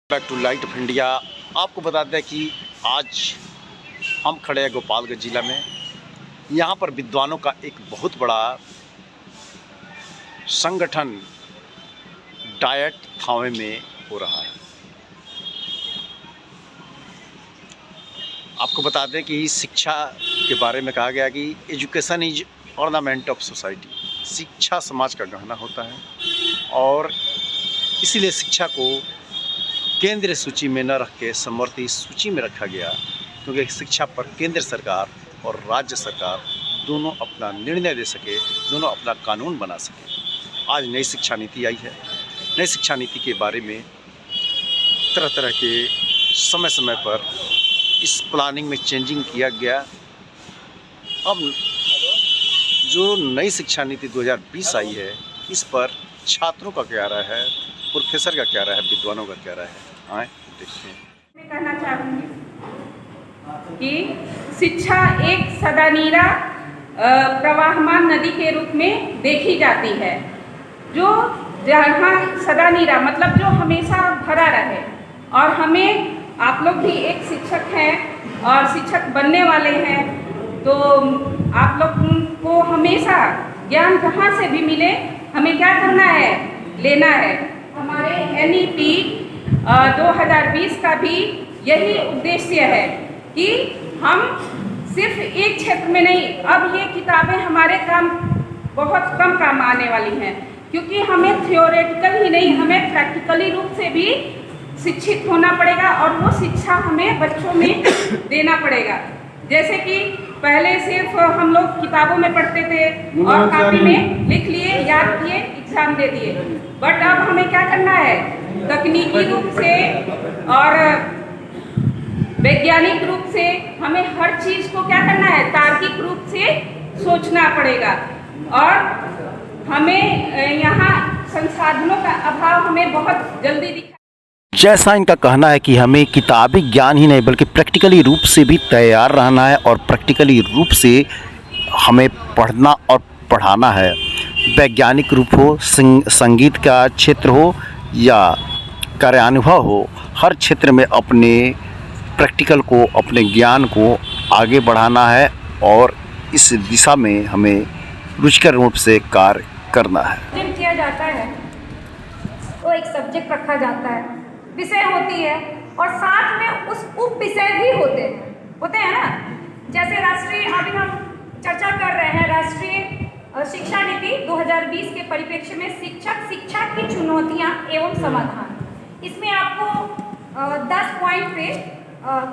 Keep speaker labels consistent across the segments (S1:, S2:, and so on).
S1: Back to light of India. आपको बता दें कि आज हम खड़े हैं गोपालगंज जिला में। यहाँ पर विद्वानों का एक बहुत बड़ा संगठन डाइट थावे में हो रहा है। आपको बता दें कि शिक्षा के बारे में कहा गया कि education is ornament of society. शिक्षा समाज का गहना होता है और इसीलिए शिक्षा को केंद्रीय सूची में न रख के समवर्ती सूची में रखा गया, क्योंकि शिक्षा पर केंद्र सरकार और राज्य सरकार दोनों अपना निर्णय दे सके, दोनों अपना कानून बना सके। आज नई शिक्षा नीति आई है। नई शिक्षा नीति के बारे में तरह तरह के समय समय पर इस प्लानिंग में चेंजिंग किया गया। अब जो नई शिक्षा नीति 2020 आई है, इस पर छात्रों का क्या राय है, प्रोफेसर का क्या राय है, विद्वानों का क्या राय है, आए देखते हैं।
S2: मैं कहना चाहूँगी कि शिक्षा एक सदानीरा प्रवाहमान नदी के रूप में देखी जाती है, जो जहाँ सदानीरा मतलब जो हमेशा भरा रहे। और हमें, आप लोग भी एक शिक्षक हैं और शिक्षक बनने वाले हैं, तो आप लोग को हमेशा ज्ञान जहाँ से भी मिले हमें क्या करना है, लेना है। हमारे NEP 2020 का भी यही उद्देश्य है कि हम सिर्फ एक क्षेत्र में नहीं, अब ये किताबें हमारे काम बहुत कम काम आने वाली हैं, क्योंकि हमें थियोरेटिकल ही नहीं, हमें प्रैक्टिकली रूप से भी शिक्षित होना पड़ेगा और वो शिक्षा हमें बच्चों में देना पड़ेगा। जैसे कि पहले सिर्फ हम लोग किताबों में पढ़ते थे और कॉपी में लिख लिए, याद किए, एग्जाम दे दिए। बट अब हमें क्या करना है, तकनीकी रूप से और वैज्ञानिक रूप से हमें हर चीज को क्या करना है, तार्किक रूप से सोचना पड़ेगा। और हमें यहाँ संसाधनों का अभाव हमें बहुत जल्दी दिखा।
S1: जैसा इनका कहना है कि हमें किताबी ज्ञान ही नहीं बल्कि प्रैक्टिकली रूप से भी तैयार रहना है और प्रैक्टिकली रूप से हमें पढ़ना और पढ़ाना है। वैज्ञानिक रूप हो, संगीत का क्षेत्र हो या कार्यानुभव हो, हर क्षेत्र में अपने प्रैक्टिकल को, अपने ज्ञान को आगे बढ़ाना है और इस दिशा में हमें रुचिकर रूप से कार्य करना है।
S3: किया जाता है तो एक सब्जेक्ट रखा जाता है, विषय होती है और साथ में उस उप विषय भी होते हैं ना। जैसे राष्ट्रीय, अभी हम चर्चा कर रहे हैं राष्ट्रीय शिक्षा नीति 2020 के परिप्रेक्ष्य में शिक्षा की चुनौतियां एवं समाधान। इसमें आपको 10 पॉइंट पे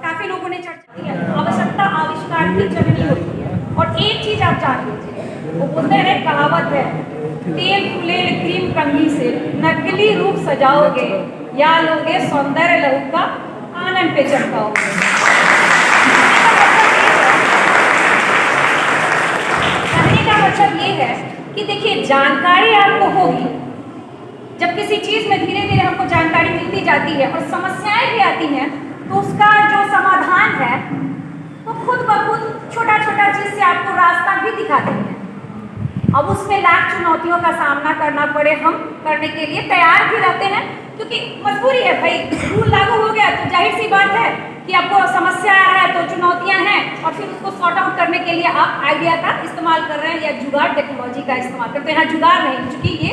S3: काफ़ी लोगों ने चर्चा की है। आवश्यकता आविष्कार की जननी होती है। और एक चीज़ आप जान लीजिए, वो बोलते हैं, कहावत है, तेल फुले क्रीम कंघी से नकली रूप सजाओगे या लोगे सौंदर्य लहू का आनंद पे चमकाओगे। कहने का मतलब ये है कि देखिए, जानकारी आपको होगी, जब किसी चीज़ में धीरे धीरे हमको जानकारी मिलती जाती है और समस्याएं भी आती हैं, तो उसका जो समाधान है वो खुद ब खुद छोटा छोटा चीज़ से आपको रास्ता भी दिखाते हैं। अब उसमें लाख चुनौतियों का सामना करना पड़े, हम करने के लिए तैयार भी रहते हैं, क्योंकि मजबूरी है भाई। रूल लागू हो गया तो जाहिर सी बात है कि आपको समस्या आ रहा है, तो चुनौतियां हैं और फिर उसको सॉर्ट आउट करने के लिए आप आइडिया का इस्तेमाल कर रहे हैं या जुगाड़ टेक्नोलॉजी का इस्तेमाल करते हैं। जुगाड़ नहीं, क्योंकि ये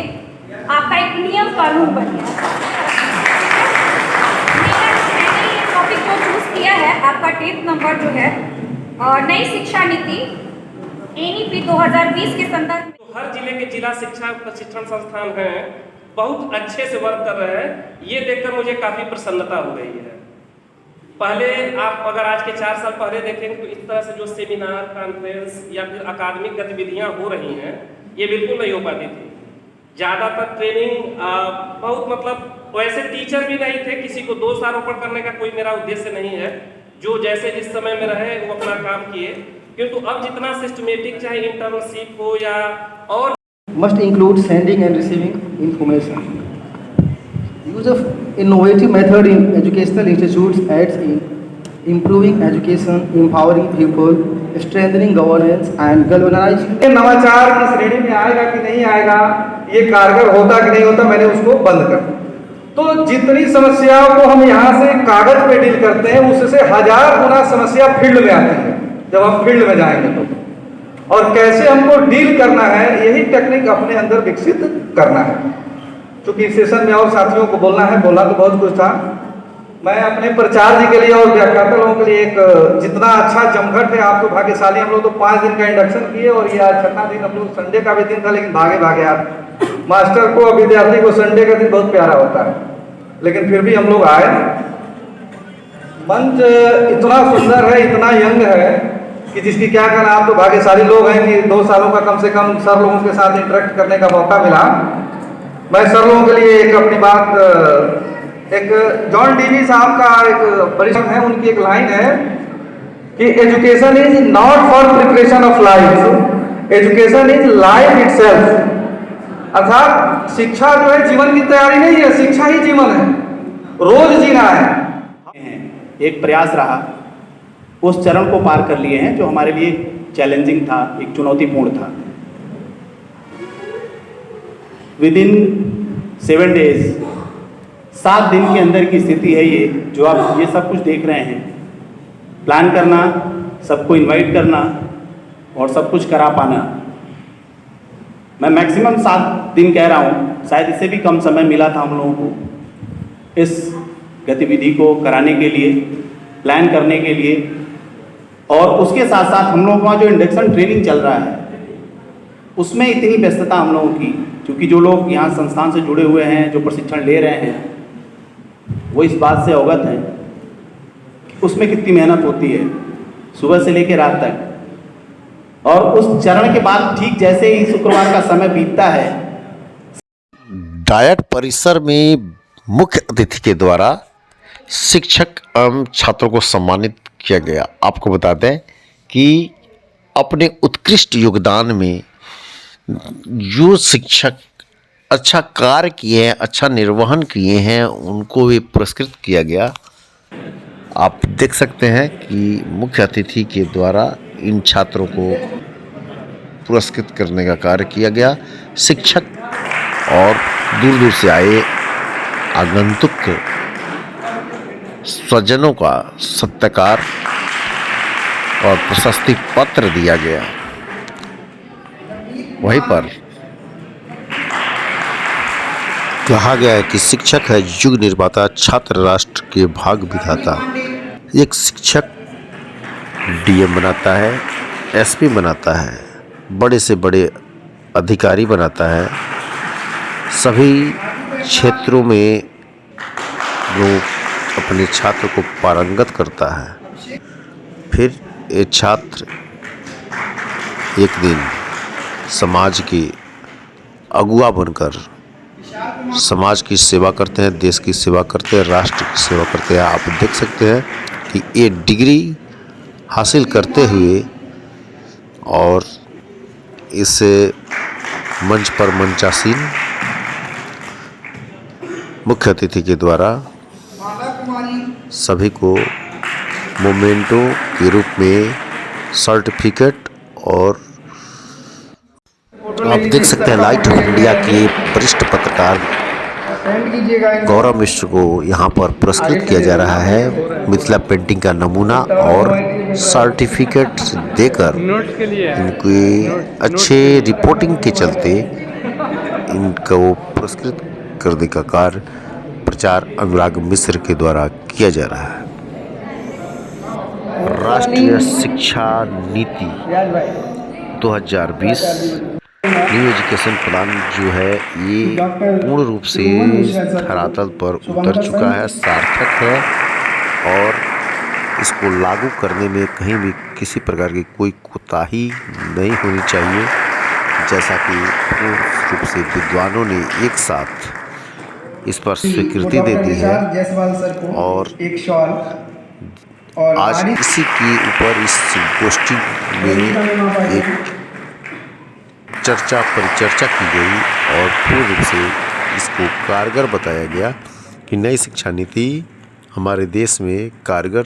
S3: आपका एक नियम कानून बन गया। मैंने ये टॉपिक को चूज किया है, आपका 10th नंबर जो है नई शिक्षा नीति NEP 2020 के संदर्भ में।
S4: हर जिले के जिला शिक्षा प्रशिक्षण संस्थान हैं, बहुत अच्छे से वर्क कर रहे हैं। ये देखकर मुझे काफ़ी प्रसन्नता हो गई है। पहले आप अगर आज के 4 साल पहले देखेंगे तो इस तरह से जो सेमिनार, कॉन्फ्रेंस या फिर अकादमिक गतिविधियां हो रही हैं, ये बिल्कुल नहीं हो पाती थी। ज़्यादातर ट्रेनिंग बहुत तो ऐसे टीचर भी नहीं थे, किसी को दोषारोपण करने का कोई मेरा उद्देश्य नहीं है। जो जैसे जिस समय में रहे वो अपना काम किए, किंतु अब जितना सिस्टमेटिक चाहे इंटर्नशिप हो या और
S5: must include sending and receiving information. Use of innovative method in educational institutes aids in improving education, empowering people, strengthening governance and galvanizing.
S6: ये नवाचार की श्रेणी में आएगा कि नहीं आएगा, ये कारगर होता कि नहीं होता, मैंने उसको बंद कर। तो जितनी समस्याओं को हम यहाँ से कागज पे डील करते हैं, उससे 1000 गुना समस्या फील्ड में आती है जब हम फील्ड में जाएंगे तो। और कैसे हमको डील करना है, यही टेक्निक अपने अंदर विकसित करना है। क्योंकि सेशन में और साथियों को बोलना तो बहुत कुछ था। मैं अपने प्रचार जी के लिए और व्याख्याता लोगों के लिए एक जितना अच्छा जमघट है, आप तो भाग्यशाली। हम लोग तो 5 दिन का इंडक्शन किए और ये आज 6वां दिन, हम लोग संडे का भी दिन था, लेकिन भागे आप मास्टर को और विद्यार्थी को संडे का दिन बहुत प्यारा होता है, लेकिन फिर भी हम लोग आए। मंच इतना सुंदर है, इतना यंग है कि जिसकी क्या कहना। आप तो भाग्यशाली लोग हैं कि 2 सालों का कम से कम सर लोगों के साथ इंटरेक्ट करने का मौका मिला। मैं सर लोगों के लिए एक अपनी बात, एक जॉन डीवी साहब का एक परिश्रम है, उनकी एक लाइन है कि education is not for preparation of life, education is life itself. अर्थात शिक्षा जो है जीवन की तैयारी नहीं है, शिक्षा ही जीवन है, रोज जीना है।
S7: एक प्रयास रहा, उस चरण को पार कर लिए हैं जो हमारे लिए चैलेंजिंग था, एक चुनौतीपूर्ण था। विद इन 7 डेज, 7 दिन के अंदर की स्थिति है ये, जो आप ये सब कुछ देख रहे हैं। प्लान करना, सबको इनवाइट करना और सब कुछ करा पाना। मैं मैक्सिमम 7 दिन कह रहा हूँ, शायद इससे भी कम समय मिला था हम लोगों को इस गतिविधि को कराने के लिए, प्लान करने के लिए। और उसके साथ साथ हम लोगों का जो इंडक्शन ट्रेनिंग चल रहा है, उसमें इतनी व्यस्तता हम लोगों की, क्योंकि जो लोग यहाँ संस्थान से जुड़े हुए हैं, जो प्रशिक्षण ले रहे हैं, वो इस बात से अवगत हैं कि उसमें कितनी मेहनत होती है, सुबह से लेकर रात तक। और उस चरण के बाद ठीक जैसे ही शुक्रवार का समय बीतता है,
S8: डायट परिसर में मुख्य अतिथि के द्वारा शिक्षक एवं छात्रों को सम्मानित किया गया। आपको बता दें कि अपने उत्कृष्ट योगदान में जो शिक्षक अच्छा कार्य किए हैं, अच्छा निर्वहन किए हैं, उनको भी पुरस्कृत किया गया। आप देख सकते हैं कि मुख्य अतिथि के द्वारा इन छात्रों को पुरस्कृत करने का कार्य किया गया। शिक्षक और दूर दूर से आए आगंतुक स्वजनों का सत्कार और प्रशस्ति पत्र दिया गया। वहीं पर कहा गया है कि शिक्षक है युग निर्माता, छात्र राष्ट्र के भाग विधाता। एक शिक्षक डीएम बनाता है, एसपी बनाता है, बड़े से बड़े अधिकारी बनाता है, सभी क्षेत्रों में वो अपने छात्र को पारंगत करता है। फिर ये छात्र एक दिन समाज के अगुआ बनकर समाज की सेवा करते हैं, देश की सेवा करते हैं, राष्ट्र की सेवा करते हैं। आप देख सकते हैं कि ये डिग्री हासिल करते हुए और इस मंच पर मंचासीन मुख्य अतिथि के द्वारा सभी को मोमेंटो के रूप में सर्टिफिकेट और आप देख सकते हैं लाइट ऑफ इंडिया के वरिष्ठ पत्रकार गौरव मिश्र को यहाँ पर पुरस्कृत किया जा रहा है मिथिला पेंटिंग का नमूना और सर्टिफिकेट देकर इनकी अच्छे रिपोर्टिंग के चलते इनको पुरस्कृत करने का कार्य प्रचार अनुराग मिश्र के द्वारा किया जा रहा है। राष्ट्रीय शिक्षा नीति 2020 न्यू एजुकेशन प्लान जो है ये पूर्ण रूप से धरातल पर उतर चुका है, सार्थक है और इसको लागू करने में कहीं भी किसी प्रकार की कोई कोताही नहीं होनी चाहिए। जैसा कि पूर्ण रूप से विद्वानों ने एक साथ इस पर स्वीकृति दे दी है
S5: जायसवाल सर को
S8: और
S5: एक शॉल और
S8: आज इसी के ऊपर इस गोष्ठी में एक परिचर्चा की गई और पूर्ण रूप से इसको कारगर बताया गया कि नई शिक्षा नीति हमारे देश में कारगर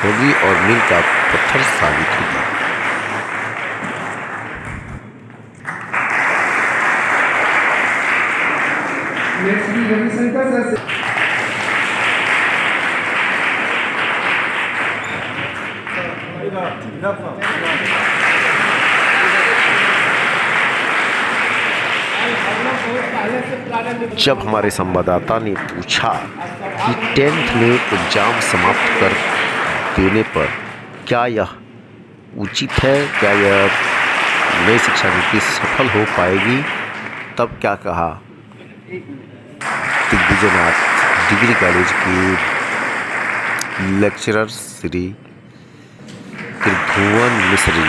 S8: होगी और मील का पत्थर साबित होगी। जब हमारे संवाददाता ने पूछा कि 10th में एग्ज़ाम समाप्त कर देने पर क्या यह उचित है, क्या यह नई शिक्षा नीति सफल हो पाएगी, तब क्या कहा दिग्विजयनाथ डिग्री कॉलेज के लेक्चरर श्री त्रिभुवन मिश्र जी।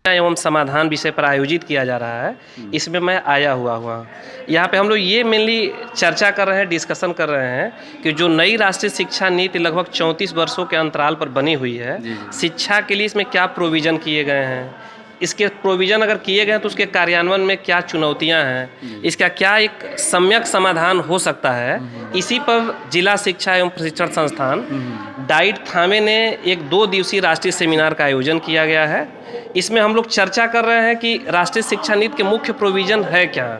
S4: एवं समाधान विषय पर आयोजित किया जा रहा है, इसमें मैं आया हुआ यहाँ पे हम लोग ये मेनली चर्चा कर रहे हैं, डिस्कशन कर रहे हैं कि जो नई राष्ट्रीय शिक्षा नीति लगभग 34 वर्षों के अंतराल पर बनी हुई है, शिक्षा के लिए इसमें क्या प्रोविज़न किए गए हैं, इसके प्रोविज़न अगर किए गए हैं तो उसके कार्यान्वयन में क्या चुनौतियां हैं, इसका क्या एक सम्यक समाधान हो सकता है। इसी पर जिला शिक्षा एवं प्रशिक्षण संस्थान डाइट थामे ने एक 2 दिवसीय राष्ट्रीय सेमिनार का आयोजन किया गया है। इसमें हम लोग चर्चा कर रहे हैं कि राष्ट्रीय शिक्षा नीति के मुख्य प्रोविज़न है क्या।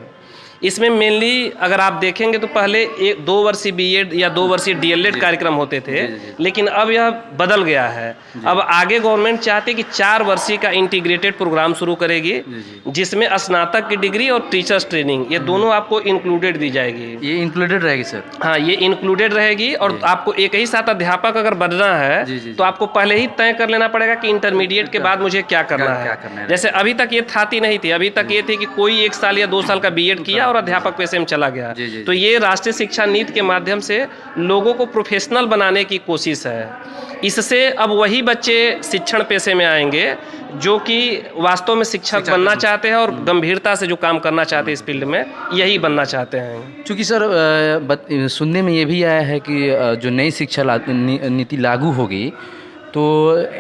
S4: इसमें मेनली अगर आप देखेंगे तो पहले 2 वर्षीय बीएड या 2 वर्षीय डीएलएड कार्यक्रम होते थे, लेकिन अब यह बदल गया है। अब आगे गवर्नमेंट चाहती है कि 4 वर्षीय का इंटीग्रेटेड प्रोग्राम शुरू करेगी, जिसमें स्नातक की डिग्री और टीचर्स ट्रेनिंग ये दोनों आपको इंक्लूडेड दी जाएगी।
S9: ये इंक्लूडेड रहेगी सर?
S4: हाँ, ये इंक्लूडेड रहेगी। और आपको एक ही साथ अध्यापक अगर बनना है तो आपको पहले ही तय कर लेना पड़ेगा कि इंटरमीडिएट के बाद मुझे क्या करना है। जैसे अभी तक ये था नहीं थी, अभी तक ये थी कि कोई 1 साल या 2 साल का बीएड किया और अध्यापक पेशे में चला गया। तो ये राष्ट्रीय शिक्षा नीति के माध्यम से लोगों को प्रोफेशनल बनाने की कोशिश है। इससे अब वही बच्चे शिक्षण पेशे में आएंगे जो कि वास्तव में शिक्षक बनना चाहते हैं और गंभीरता से जो काम करना चाहते हैं इस फील्ड में, यही बनना चाहते हैं।
S9: चूँकि सर सुनने में ये भी आया है कि जो नई शिक्षा नीति लागू होगी तो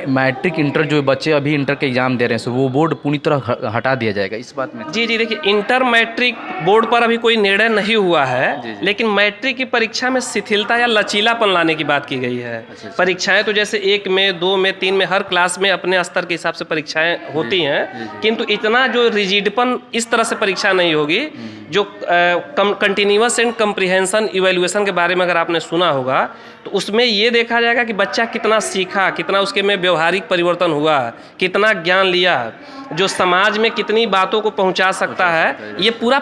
S9: मैट्रिक इंटर जो बच्चे अभी इंटर के एग्ज़ाम दे रहे हैं, सो वो बोर्ड पूरी तरह हटा दिया जाएगा, इस बात में?
S4: जी देखिए, इंटर मैट्रिक बोर्ड पर अभी कोई निर्णय नहीं हुआ है, लेकिन मैट्रिक की परीक्षा में शिथिलता या लचीलापन लाने की बात की गई है। परीक्षाएं तो जैसे 1 में, 2 में, 3 में हर क्लास में अपने स्तर के हिसाब से परीक्षाएं होती हैं, किंतु इतना जो रिजिडपन इस तरह से परीक्षा नहीं होगी। जो कंटिन्यूअस एंड कम्प्रिहेंशन इवैल्यूएशन के बारे में अगर आपने सुना होगा तो उसमें ये देखा जाएगा कि बच्चा कितना सीखा, कितना उसके में व्यवहारिक परिवर्तन हुआ, कितना ज्ञान लिया, जो समाज में कितनी बातों को पहुंचा सकता है, ये पूरा